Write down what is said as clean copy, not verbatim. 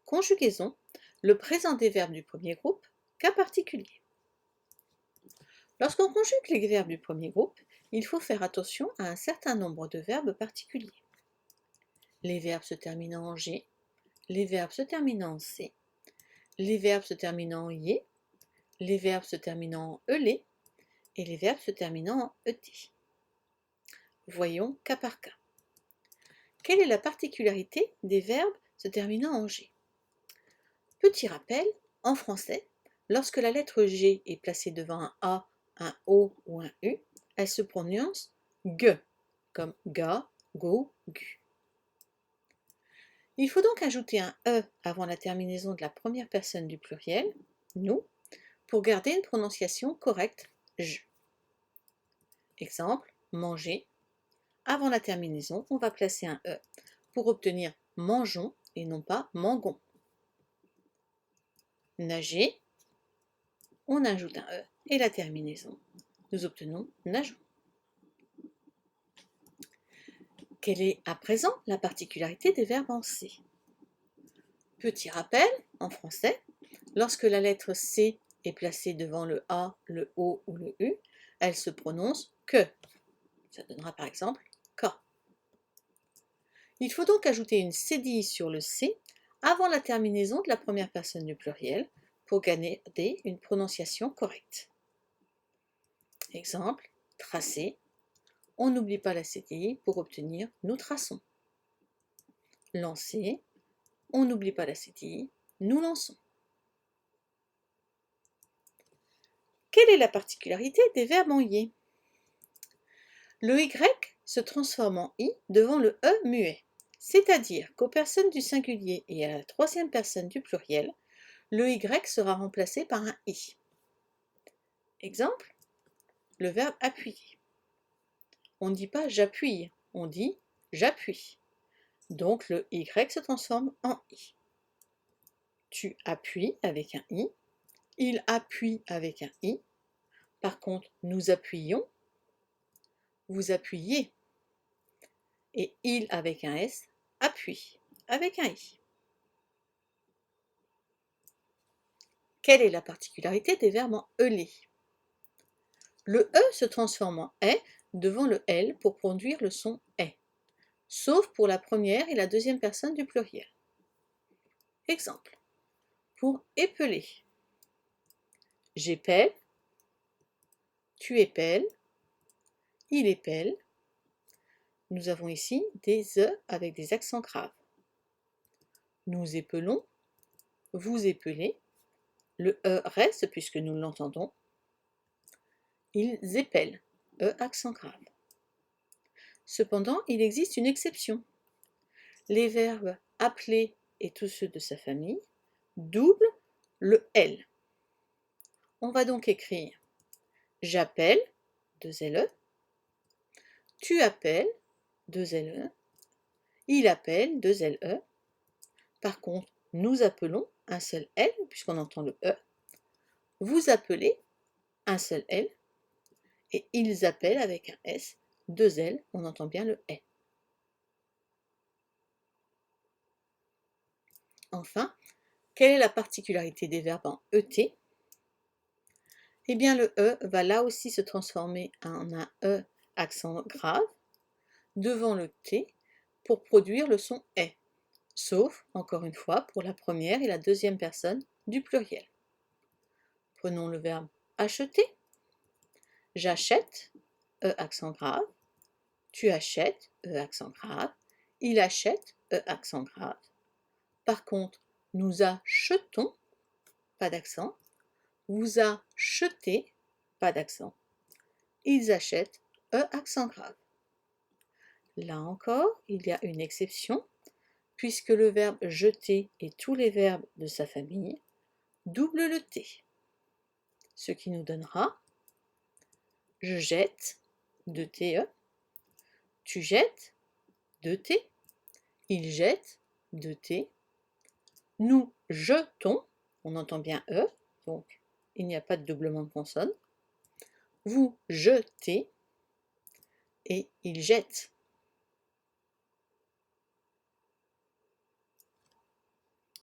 Conjugaison, le présent des verbes du premier groupe, cas particulier. Lorsqu'on conjugue les verbes du premier groupe, il faut faire attention à un certain nombre de verbes particuliers. Les verbes se terminant en G, les verbes se terminant en C, les verbes se terminant en IE, les verbes se terminant en ELE et les verbes se terminant en ET. Voyons cas par cas. Quelle est la particularité des verbes se terminant en G? Petit rappel, en français, lorsque la lettre G est placée devant un A, un O ou un U, elle se prononce G, comme ga, go, gu. Il faut donc ajouter un E avant la terminaison de la première personne du pluriel, nous, pour garder une prononciation correcte, je. Exemple, manger. Avant la terminaison, on va placer un E pour obtenir mangeons et non pas mangon. Nager, on ajoute un E et la terminaison. Nous obtenons nageons. Quelle est à présent la particularité des verbes en C? Petit rappel, en français, lorsque la lettre C est placée devant le A, le O ou le U, elle se prononce que. Ça donnera par exemple ka. Il faut donc ajouter une cédille sur le C avant la terminaison de la première personne du pluriel pour garder une prononciation correcte. Exemple, tracer. On n'oublie pas la cédille pour obtenir nous traçons. Lancer. On n'oublie pas la cédille, nous lançons. Quelle est la particularité des verbes en IE? Le Y se transforme en I devant le E muet, c'est-à-dire qu'aux personnes du singulier et à la troisième personne du pluriel, le Y sera remplacé par un I. Exemple, le verbe appuyer. On ne dit pas j'appuie, on dit j'appuie. Donc le Y se transforme en I. Tu appuies avec un I, il appuie avec un I. Par contre, nous appuyons, vous appuyez. Et il avec un S, appuie avec un I. Quelle est la particularité des verbes en ELE? Le E se transforme en ES devant le L pour produire le son ES, sauf pour la première et la deuxième personne du pluriel. Exemple, pour épeler. J'épelle, tu épelles, il épelle. Nous avons ici des E avec des accents graves. Nous épelons, vous épelez, le E reste puisque nous l'entendons. Ils épellent, E accent grave. Cependant, il existe une exception. Les verbes appeler et tous ceux de sa famille doublent le L. On va donc écrire j'appelle, 2 LE, tu appelles, 2 LE, il appelle, 2 LE. Par contre, nous appelons, un seul L, puisqu'on entend le E. Vous appelez, un seul L. Et ils appellent avec un S, 2 L, on entend bien le E. Enfin, quelle est la particularité des verbes en ET? Eh bien, le E va là aussi se transformer en un E accent grave devant le T pour produire le son E, sauf, encore une fois, pour la première et la deuxième personne du pluriel. Prenons le verbe acheter. J'achète, E accent grave. Tu achètes, E accent grave. Il achète, E accent grave. Par contre, nous achetons, pas d'accent. Vous achetez, pas d'accent. Ils achètent, E accent grave. Là encore, il y a une exception, puisque le verbe jeter et tous les verbes de sa famille doublent le T, ce qui nous donnera je jette, 2 TE, tu jettes, 2 T, il jette, 2 T, nous jetons, on entend bien E, donc il n'y a pas de doublement de consonne, vous jetez et il jette.